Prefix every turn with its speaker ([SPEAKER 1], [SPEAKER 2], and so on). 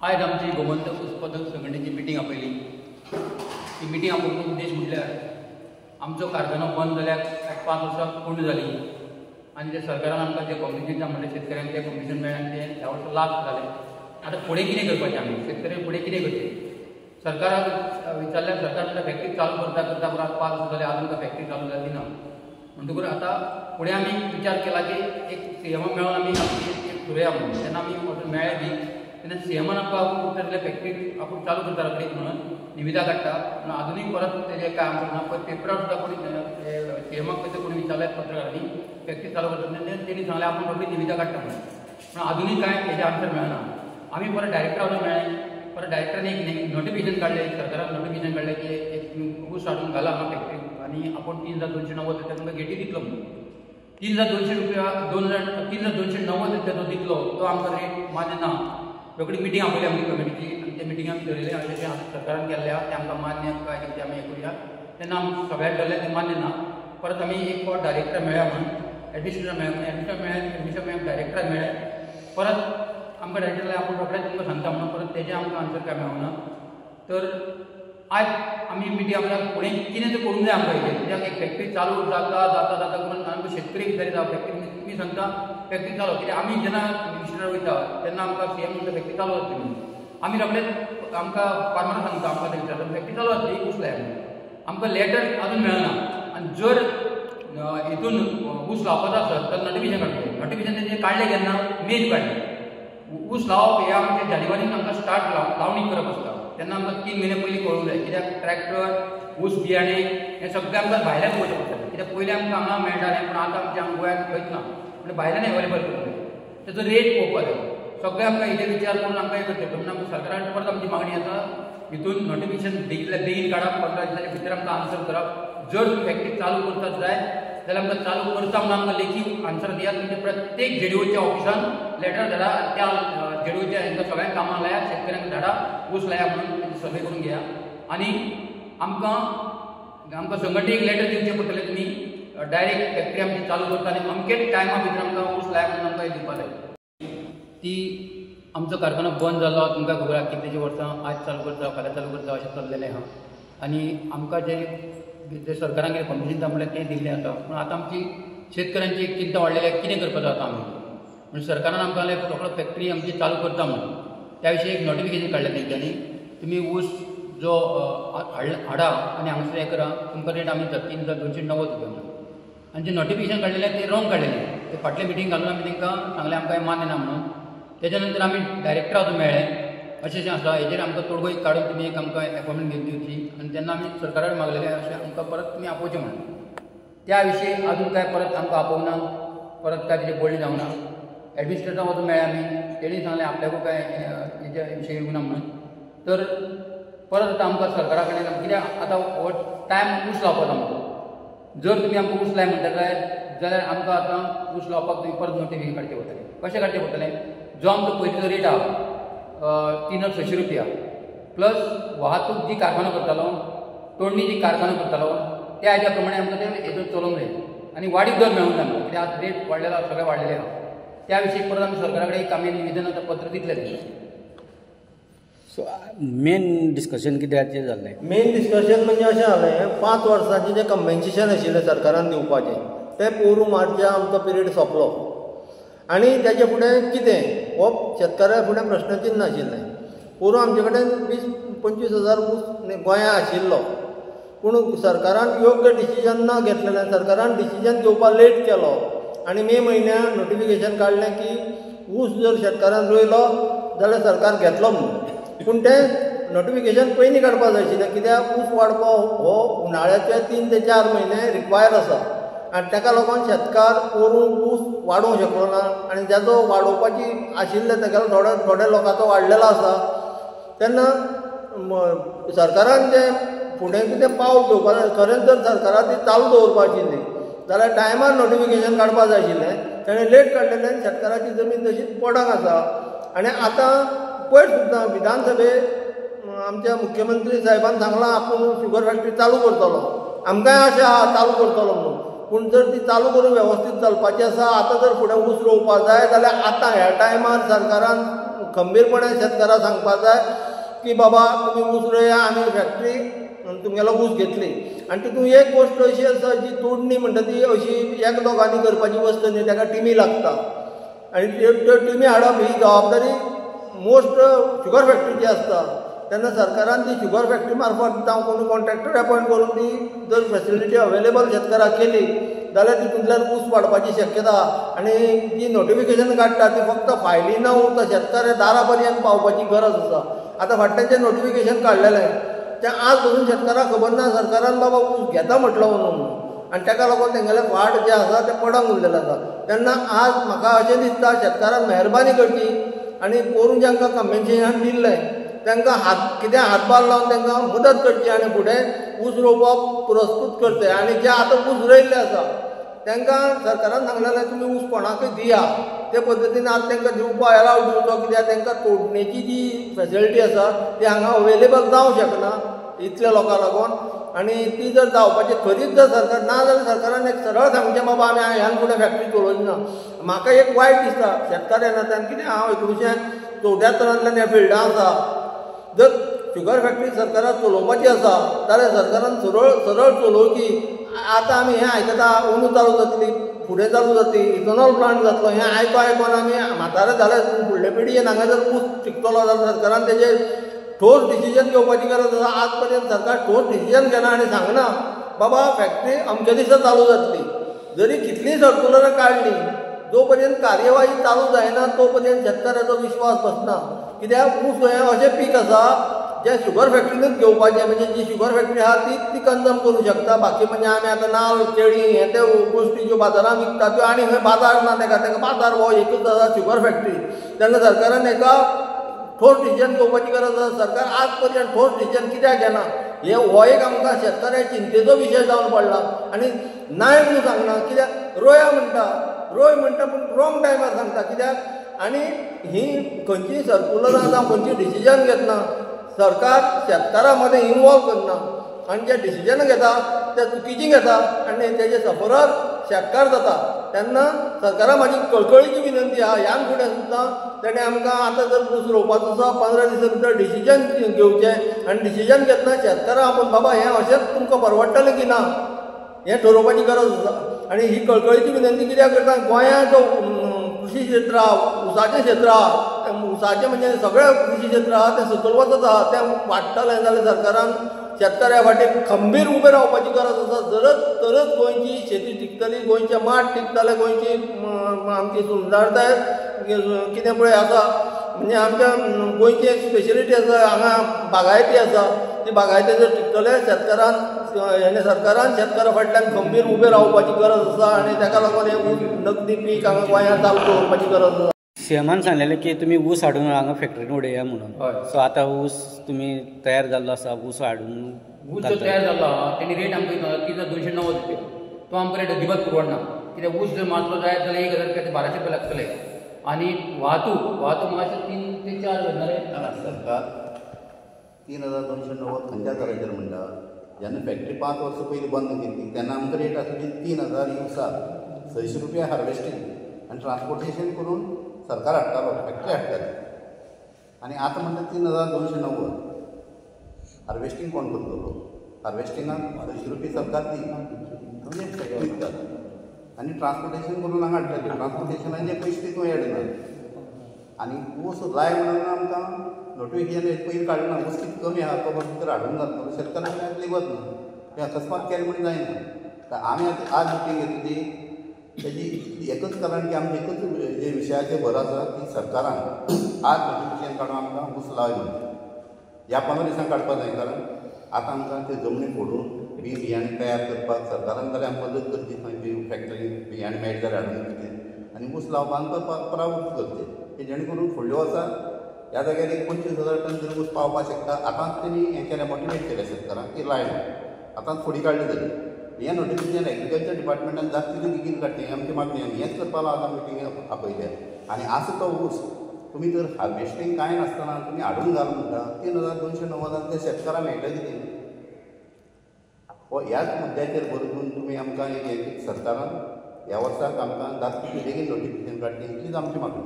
[SPEAKER 1] आज आमची गोमंतक उत्पादक संघटनेची मिटींग आपयली। ही मिटींग आपोवपाचो उद्देश म्हटल्यार आमचो कारखानो बंद जाल्यार 5 वर्सां पूर्ण जाली आनी ते सरकारान आमकां जे कॉम्पिटिशन म्हणजे शेतकऱ्यांक ते कॉम्पिटिशन मेळ्ळें ते ह्या वर्सा लास्ट जालें। आतां फुडें कितें करपाचें आमी शेतकऱ्यांक फुडें कितें करचें? सरकाराक विचारल्यार सरकार म्हणटा फॅक्टरी चालू करता पुरो 5 वर्सां जाले आजून फॅक्टरी चालू जाली ना। म्हणटकूच आतां फुडें आमी विचार केला की एक सीएमा मेळोन आमी करुया म्हणून। तेन्ना आमी मेळ्ळे बी तेन्ना सीएमान आमकां उतरले फॅक्टरी आपूण चालू करता रोखडीच म्हणून निविदा काडटा। पूण आजुनूय परत तेजें कांय आमकां ना। पळय पेपरार सुद्दां कोणी सीएमाक खंय कोणी विचारल्यार पत्रकारांनी फॅक्टरी चालू करता तेणी सांगलें आपूण रोखडी निविदा काडटा म्हणून। पूण आजुनूय कांय हेजें आन्सर मेळना। आमी परत डायरेक्टरा मेळ्ळे, परत डायरेक्टरान एक नोटिफिकेशन काडलें, सरकारान नोटिफिकेशन काडलें की एक ऊस हाडून घाला हांगा फॅक्टरी आनी आपूण 3,290 रुपया तुमकां गेटी दितलो म्हणून। 3,200 रुपया 3,290 रुपया जो दितलो तो आमकां रेट मान्य ना। रोखडी मिटींग आपयली आमची कमिटीची आनी ते मिटींग आमी धरलेलें अशें सरकारान केल्लें आहा तें आमकां मान्य काय कितें आमी हें करुया। तेन्ना आमी सगळ्याक धरलें तें मान्य ना। परत आमी एक फावट डायरेक्टर मेळ्ळ्या म्हणून एडमिनिस्ट्रेटर मेळ्ळें डायरेक्टराक मेळ्ळें। परत आमकां डायरेक्टर आपूण रोखडेंच तुमकां सांगता म्हणून परत तेजें आमकां आन्सर काय मेळना। तर आज आमी मिटींग आपल्याक फुडें कितें तें करूंक जाय आमकां हेजेर कित्याक एक फॅक्टरी चालू जाता करून आमकां शेतकरी विचारीता फॅक्टरी तुमी सांगता फॅक्टरी चालू कित्याक आमी जेन्ना मिनिस्टराक वयता तेन्ना आमकां सीएम म्हणटा फॅक्टरी चालू जातली म्हणून। आमी रोखडेंच आमकां फार्मराक सांगता आमकां ते विचारता फॅक्टरी चालू जातली ऊस लाय म्हणून। आमकां लेटर आजून मेळना आनी जर हितून ऊस लावपाचो आसत तर नोटिफिकेशन काडचें। नोटिफिकेशन तेजें काडलें केन्ना मेन काडलें। ऊस लावप हें आमचें जानेवारीन आमकां स्टार्ट लावणी करप आसता तेन्ना आमकां 3 म्हयने पयलीं कळूंक जाय कित्याक ट्रॅक्टर ऊस बियाणें हें सगळें आमकां भायल्यान पळोवचें पडटलें कित्याक पयलीं आमकां हांगा मेळटालें पूण आतां आमच्या गोंयांत खंयच ना म्हणजे भायल्यान एवेलेबल करूंक जाय। तेजो रेट पळोवपाक जाय सगळें आमकां हेजेर विचार करून आमकां हें करचें पडटा। म्हणून आमकां सरकारान परत आमची मागणी आसा हितून नोटिफिकेशन बेगीन काडप 15 दिसांच्या भितर आमकां आन्सर करप। जर फॅक्टरी चालू करतात जाय जाल्यार आमकां चालू करता म्हणून आमकां लेखी आन्सर दियात म्हणजे प्रत्येक जेडीओच्या ऑफिसान लेटर धाडा त्या जेडीओच्या हांकां सगळ्यांक कामाक लाया शेतकऱ्यांक धाडा ऊस लाया म्हणून सर्वे करून घेया। आनी आमकां संघटनेक लेटर दिवचें पडटलें तुमी डायरेक्ट फॅक्टरी आमची चालू करता आनी अमकेच टायमा भितर आमकां ऊस लाया म्हणून आमकां दिवपाक जाय। ती आमचो कारखानो बंद जालो तुमकां खबर आहा कितलेशीं वर्सां आज चालू करता फाल्यां चालू करता अशें चल्लेलें आहा। आनी आमकां जे सरकारान कितें कमिशन दिता म्हणल्यार तें दिल्लें आसा। पूण आतां आमची शेतकऱ्यांची एक चिंता वाडलेली आहे कितें करपाचो आतां आमी म्हणून सरकारान आमकां रोखडो फॅक्टरी आमची चालू करता म्हणून त्या विशीं एक नोटिफिकेशन काडलें तेंच्यांनी तुमी ऊस जो हाडा आनी हांगासर हें करा तुमकां रेट आमी 3,290 रुपया म्हणून। आनी जें नोटिफिकेशन काडलेलें तें रॉंग काडलेलें ते फाटलें मिटींग घालून आमी तांकां सांगलें आमकां हें मान्य ना म्हणून। तेच्या नंतर आमी डायरेक्टरा मेळ्ळे अशें आसा हेजेर आमकां तोडगो काडून तुमी एक आमकां एपॉयंटमेंट घेवन दिवची आनी तेन्ना आमी सरकाराक मागलेलें अशें आमकां परत तुमी आपोवचें म्हणून। त्या विशीं आजून कांय परत आमकां आपोवना परत कांय तेजें बोलणी जावना। एडमिनिस्ट्रेटराक वचून मेळ्ळे आमी तेणी सांगलें आपल्याकूय कांय हेच्या विशयी येवना म्हणून। तर परत आतां आमकां सरकारा कडेन कित्याक आतां हो टायम ऊस लावपाचो आमचो जर तुमी आमकां ऊस लाय म्हणटा जाल्यार आमकां आतां ऊस लावपाक तुमी परत नोटिफिकेशन काडचें पडटलें। कशें काडचें पडटलें जो आमचो पयलींचो रेट आहा 3,600 रुपया प्लस वाहतूक जी कारखानो करतालो तोडणी जी कारखानो करतालो त्या हेज्या प्रमाणे आमकां तें हेतून चलोवंक जाय आनी वाडीक दर मेळूंक जाय आमकां कित्याक आतां रेट वाडलेलो आहा सगळें वाडलेलें आहा। त्या विशीं परत आमी सरकारा कडेन एक आमी निवेदन आतां पत्र दितलें।
[SPEAKER 2] सो मेन डिस्कशन कित्याचेर जाल्लें?
[SPEAKER 3] मेन डिस्कशन म्हणजे अशें जालें 5 वर्सांचें जें कंपेन्सेशन आशिल्लें सरकारान दिवपाचें तें पोरू मार्चच्या आमचो पिरियड सोंपलो आनी तेजे फुडें कितें हो शेतकाऱ्या फुडें प्रश्नचिन्ह आशिल्लें। पोरू आमचे कडेन 20-25 हजार ऊस गोंयांत आशिल्लो पूण सरकारान योग्य डिसिजन ना घेतलेलें। सरकारान डिसिजन घेवपाक लेट केलो आनी मे म्हयन्याक नोटिफिकेशन काडलें की ऊस जर शेतकारान रोयलो जाल्यार सरकार घेतलो म्हणून। पूण तें नोटिफिकेशन पयलीं काडपाक जाय आशिल्लें कित्याक ऊस वाडपाक हो उनाळ्याचे 3 ते 4 म्हयने रिक्वायर आसा आनी ताका लागून शेतकार पोरू ऊस वाडोवंक शकलो ना आनी जाचो वाडोवपाची आशिल्लें तागेलो थोड्या लोकांचो वाडलेलो आसा। तेन्ना सरकारान जें फुडें कितें पावल घेवपाक जाय खरेंच जर सरकारान ती चालू दवरपाक आशिल्ली जाल्यार टायमार नोटिफिकेशन काडपाक जाय आशिल्लें। ताणें लेट काडलेलें शेतकाराची जमीन तशीच पडंग आसा। आनी आतां पयर सुद्दां विधानसभेक आमच्या मुख्यमंत्री साहेबान सांगलां आपूण शुगर फॅक्टरी चालू करतलो आमकांय आशा आहा चालू करतलो म्हणून। पूण जर ती चालू करून वेवस्थीत चलपाची आसा आतां जर फुडें ऊस रोवपाक जाय जाल्यार आतां ह्या टायमार सरकारान खंबीरपणे शेतकाराक सांगपाक जाय की बाबा तुमी ऊस रोया, आमी फॅक्टरी तुमगेलो ऊस घेतली. आनी तितून एक गोश्ट अशी आसा जी तोडणी म्हणटा ती अशी एक दोगांनी करपाची वस्त न्ही, ताका टिमी लागता. आनी त्यो टिमी हाडप ही जबाबदारी मोस्ट शुगर फॅक्टरीची आसता. तेन्ना सरकारान ती शुगर फॅक्टरी मार्फत जावं कोण कॉन्ट्रॅक्टर अपॉयंट करून ती जर फॅसिलिटी अवेलेबल शेतकाराक केली जाल्यार तितूंतल्यान ऊस वाडपाची शक्यता. आनी जी नोटिफिकेशन काडटा ती फक्त फायली न उरता शेतकाऱ्या दारा पर्यंत पावपाची गरज आसा. आतां फाटल्यान जें नोटिफिकेशन काडलेलें तें आज पसून शेतकाराक खबर ना सरकारान बाबा ऊस घेता म्हटलो म्हणून, आनी ताका लागून तेंगेलें वाट जें आसा तें पडंग उरलेलें आसा. तेन्ना आज म्हाका अशें दिसता शेतकारान मेहरबानी करची आनी पोरून जांकां कम्पेन्सेशन दिल्लें तांकां कितें हातभार लावन तांकां मदत करची आनी फुडें ऊस रोवप पुरस्कृत करचें. आनी जे आतां ऊस रोयल्ले आसा तांकां सरकारान सांगलेलें तुमी ऊस कोणाकय दिया, ते पद्दतीन आज तांकां दिवपा अलाव दिवचो, कित्याक तांकां तोडणेची जी फॅसिलिटी आसा ती हांगा अवेलेबल जावंक शकना इतल्या लोकांक लागून. आनी ती जर जावपाची खरीच जर सरकार ना जाल्यार सरकारान एक सरळ सांगचें बाबा आमी ह्यान फुडें फॅक्टरी चलोवची ना. म्हाका एक वायट दिसता शेतकाऱ्या नात्यान, कित्याक हांव 1974तल्यान ह्या फिल्डांत आसा. जर शुगर फॅक्टरी सरकाराक चलोवपाची आसा जाल्यार सरकारान सरळ चलोवची. आतां आमी हें आयकता अंदू चालू जातली, फुडें चालू जातली, इथनॉल प्लांट जातलो, हें आयकोन आमी म्हातारे जाले. फुडले पिडयेन हांगा जर ऊस शिकतलो जाल्यार सरकारान तेजेर ठोस डिसिजन घेवपाची गरज आसा. आज पर्यंत सरकार ठोस डिसिजन घेना आनी सांगना बाबा फॅक्टरी अमके दिसा चालू जातली. जरी कितलींय सर्क्युलरां काडली, जो पर्यंत कार्यवाही चालू जायना तो पर्यंत शेतकाराचो विश्वास बसना. कित्याक ऊस हें अशें पीक आसा जें शुगर फॅक्टरीनूच घेवपाचें, म्हणजे जी शुगर फॅक्टरी आहा ती कंजम करूं शकता. बाकी म्हणजे आमी आतां नाल्ल, केळी हे ते गोश्टी ज्यो बाजारांत विकता त्यो आनी खंय बाजार ना, ताका बाजार हो एकूच आसा शुगर फॅक्टरी. तेन्ना सरकारान हेका ठोस डिसिजन घेवपाची गरज आसा. सरकार आज पर्यंत ठोस डिसिजन कित्याक घेना हो एक आमकां शेतकाऱ्या चिंतेचो विशय जावन पडला. आनी नाय म्हणून सांगना, कित्याक रोया म्हणटा, रोय म्हणटा पूण रॉंग टायमार सांगता. कित्याक आनी ही खंयचीय सर्क्युलरां जावं खंयचीय डिसिजन घेतना सरकार शेतकारा मदें इनवॉल्व करना आनी जे डिसिजन घेता ते चुकीचीं घेता आनी तेजे सफरर शेतकार जाता. तेन्ना सरकाराक म्हाजी कळकळीची विनंती आहा ह्यान फुडें सुद्दां तेणें आमकां आतां जर ऊस रोवपाचो आसा 15 दिसां भितर डिसिजन घेवचें आनी डिसिजन घेतना शेतकाराक आपूण बाबा हें अशेंच तुमकां परवडटलें की ना हें ठरोवपाची गरज आसा. आनी ही कळकळीची विनंती कित्याक करता, गोंयांत जो कृषी क्षेत्र आहा, उसाचें क्षेत्र आहा, उसाचें म्हणजे सगळें कृषी क्षेत्र आहा तें सकयल वचत आहा, तें वाडटलें जाल्यार सरकारान शेतकाऱ्या फाटीं खंबीर उबें रावपाची गरज आसा. तरच गोंयची शेती टिकतली, गोंयचें माठ टिकतलें, गोंयची आमची सुंदरताय कितें पळय आसा म्हणजे आमच्या गोंयची एक स्पेशलिटी आसा, हांगा बागायती आसा, ती बागायती जर टिकतले सरकारान शेतकारा फाटल्यान खंबीर उबें रावपाची गरज आसा. आनी ताका लागून हें नगदी पीक हांगा गोंयांत चालू दवरपाची गरज आसा.
[SPEAKER 2] सीएमान सांगलेलें की तुमी ऊस हाडून हांगा फॅक्टरीन उडया म्हणून. सो आतां ऊस तुमी तयार जाल्लो आसा, ऊस हाडून
[SPEAKER 1] ऊस जो तयार जाल्लो आहा तेणी रेट आमकां दिता ती 290 रुपया. तो आमकां रेट अजिबात परवडना. कित्याक ऊस जर मातलो जायत जाल्यार 1000 रुपया ते 1200 रुपया लागतले. आनी वाहतूक मातशें 3 ते 4 जातले.
[SPEAKER 4] सरकार 3290 खंयच्या दराचेर म्हणटा. जेन्ना फॅक्टरी 5 वर्सां पयलीं बंद केल्ली तेन्ना आमकां रेट आसली 3000 दिवसा 600 रुपया हार्वेस्टींग आनी ट्रान्सपोर्टेशन करून सरकार हाडटालो, फॅक्टरी हाडटाली. आनी आतां म्हणटा 3290 हार्वेस्टींग कोण करतलो? हार्वेस्टिंगाक 600 रुपया सरकार दी म्हणजे विकतात आनी ट्रान्सपोर्टेशन करून हांगा हाडटाली. ट्रान्सपोर्टेशनाचे पयशे तितून एड ना. आनी ऊस लाय म्हणून आमकां नोटिफिकेशन पयलीं काडलें ना. ऊस कितें कमी आहा तो भितर हाडूंक जातलो, शेतकारांक लिवत ना. तें अकस्मात केलें म्हण जायना. आमी आतां आज मिटींग घेतली तेजी एकच कारण की आमचें एकच जे विशयाचेर भर आसा की सरकारान आज नोटिफिकेशन काडून आमकां ऊस लाय म्हणून ह्या 15 दिसांक काडपाक जाय. कारण आतां आमकां ते जमनी फोडून बियाणे तयार करपाक सरकारान जाल्यार आमकां मदत करची. खंय फॅक्टरी बियाणे मेळटा जाल्यार हाडून दिवचें आनी ऊस लावपाक आमकां प्रावूत करचें की जेणे करून फुडल्या वर्सा ह्या जाग्यार एक 25,000 टन जर ऊस पावपाक शकता. आतांच तेणी हें केलें, मोटिवेट केलें शेतकारांक की लायना. आतांच फुडें काडली जाली. हें नोटिफिकेशन एग्रीकल्चर डिपार्टमेंटान जास्ती बेगीन काडचें ही आमची मागणी. आनी हेंच करपाक आतां मिटींग आपयल्या. आनी आसा तो ऊस तुमी जर हार्वेस्टींग कांय नासतना तुमी हाडून घाल म्हणटा 3290 ते शेतकारांक मेळटा कितें? हो ह्याच मुद्द्याचेर बरोवन तुमी आमकां सरकारान ह्या वर्साक आमकां जाता बेगीन नोटिफिकेशन काडचें इतलीच आमची मागणी.